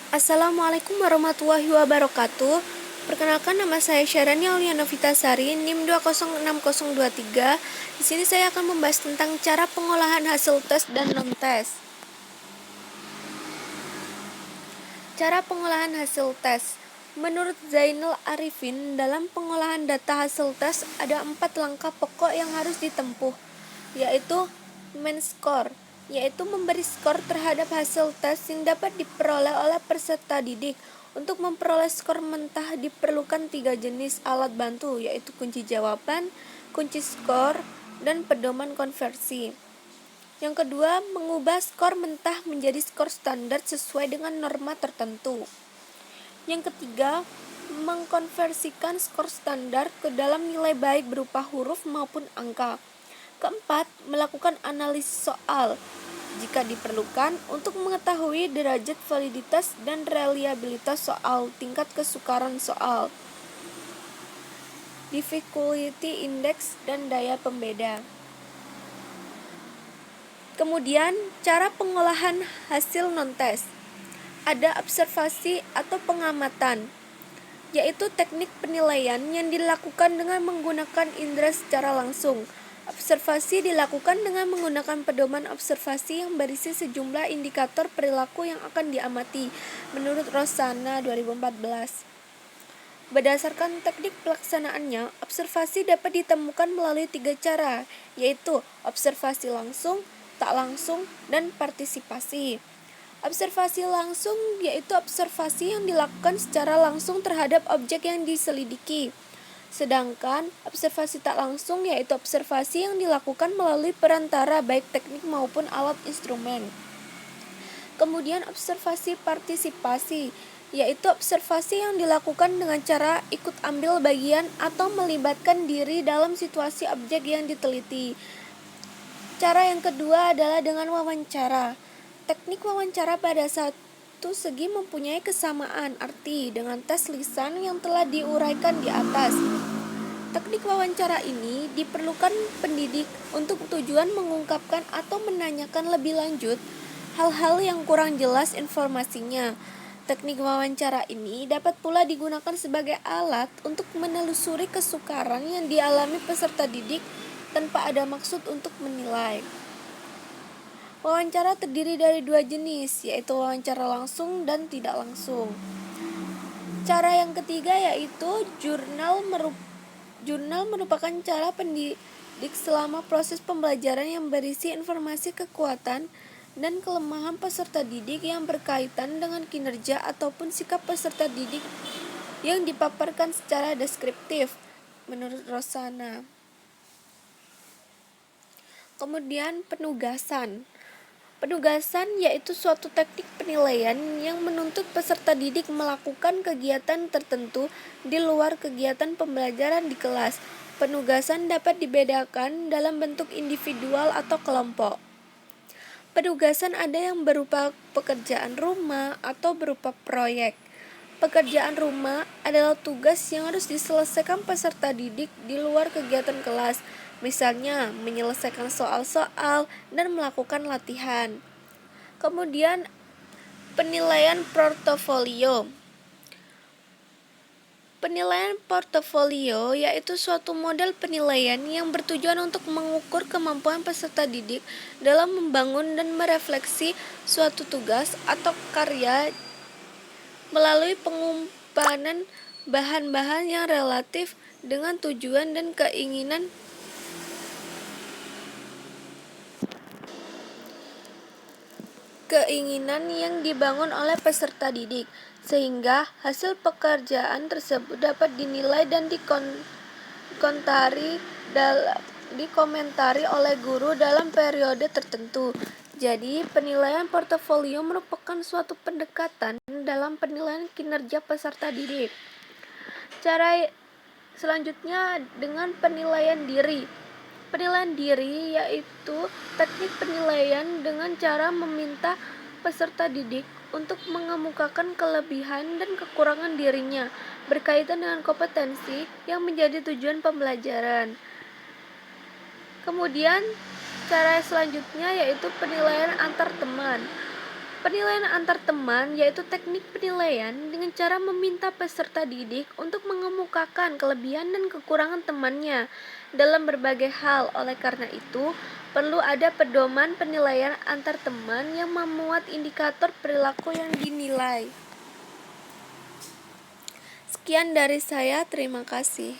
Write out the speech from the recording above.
Assalamualaikum warahmatullahi wabarakatuh. Perkenalkan, nama saya Syarani Auliana Vitasari, NIM 206023. Di sini saya akan membahas tentang cara pengolahan hasil tes dan non-tes. Cara pengolahan hasil tes. Menurut Zainal Arifin, dalam pengolahan data hasil tes ada 4 langkah pokok yang harus ditempuh, yaitu main score, yaitu memberi skor terhadap hasil tes yang dapat diperoleh oleh peserta didik. Untuk memperoleh skor mentah diperlukan 3 jenis alat bantu, yaitu kunci jawaban, kunci skor, dan pedoman konversi. Yang kedua, mengubah skor mentah menjadi skor standar sesuai dengan norma tertentu. Yang ketiga, mengkonversikan skor standar ke dalam nilai baik berupa huruf maupun angka. Keempat, melakukan analisis soal jika diperlukan untuk mengetahui derajat validitas dan reliabilitas soal, tingkat kesukaran soal, difficulty index, dan daya pembeda. Kemudian, cara pengolahan hasil non-tes. Ada observasi atau pengamatan, yaitu teknik penilaian yang dilakukan dengan menggunakan indera secara langsung. Observasi dilakukan dengan menggunakan pedoman observasi yang berisi sejumlah indikator perilaku yang akan diamati, menurut Rosana 2014. Berdasarkan teknik pelaksanaannya, observasi dapat ditemukan melalui 3 cara, yaitu observasi langsung, tak langsung, dan partisipasi. Observasi langsung yaitu observasi yang dilakukan secara langsung terhadap objek yang diselidiki. Sedangkan observasi tak langsung yaitu observasi yang dilakukan melalui perantara baik teknik maupun alat instrumen. Kemudian observasi partisipasi yaitu observasi yang dilakukan dengan cara ikut ambil bagian atau melibatkan diri dalam situasi objek yang diteliti. Cara yang kedua adalah dengan wawancara. Teknik wawancara pada satu segi mempunyai kesamaan arti dengan tes lisan yang telah diuraikan di atas. Teknik wawancara ini diperlukan pendidik untuk tujuan mengungkapkan atau menanyakan lebih lanjut hal-hal yang kurang jelas informasinya. Teknik wawancara ini dapat pula digunakan sebagai alat untuk menelusuri kesukaran yang dialami peserta didik tanpa ada maksud untuk menilai. Wawancara terdiri dari 2 jenis, yaitu wawancara langsung dan tidak langsung. Cara yang ketiga yaitu jurnal merupakan cara pendidik selama proses pembelajaran yang berisi informasi kekuatan dan kelemahan peserta didik yang berkaitan dengan kinerja ataupun sikap peserta didik yang dipaparkan secara deskriptif, menurut Rosana. Kemudian penugasan. Penugasan yaitu suatu teknik penilaian yang menuntut peserta didik melakukan kegiatan tertentu di luar kegiatan pembelajaran di kelas. Penugasan dapat dibedakan dalam bentuk individual atau kelompok. Penugasan ada yang berupa pekerjaan rumah atau berupa proyek. Pekerjaan rumah adalah tugas yang harus diselesaikan peserta didik di luar kegiatan kelas, misalnya menyelesaikan soal-soal dan melakukan latihan. Kemudian penilaian portofolio. Penilaian portofolio yaitu suatu model penilaian yang bertujuan untuk mengukur kemampuan peserta didik dalam membangun dan merefleksi suatu tugas atau karya melalui pengumpanan bahan-bahan yang relatif dengan tujuan dan keinginan yang dibangun oleh peserta didik, sehingga hasil pekerjaan tersebut dapat dinilai dan dikomentari oleh guru dalam periode tertentu. Jadi, penilaian portofolio merupakan suatu pendekatan dalam penilaian kinerja peserta didik. Cara selanjutnya dengan penilaian diri. Penilaian diri yaitu teknik penilaian dengan cara meminta peserta didik untuk mengemukakan kelebihan dan kekurangan dirinya berkaitan dengan kompetensi yang menjadi tujuan pembelajaran. Kemudian cara selanjutnya yaitu penilaian antar teman. Penilaian antar teman yaitu teknik penilaian dengan cara meminta peserta didik untuk mengemukakan kelebihan dan kekurangan temannya dalam berbagai hal. Oleh karena itu, perlu ada pedoman penilaian antar teman yang memuat indikator perilaku yang dinilai. Sekian dari saya, terima kasih.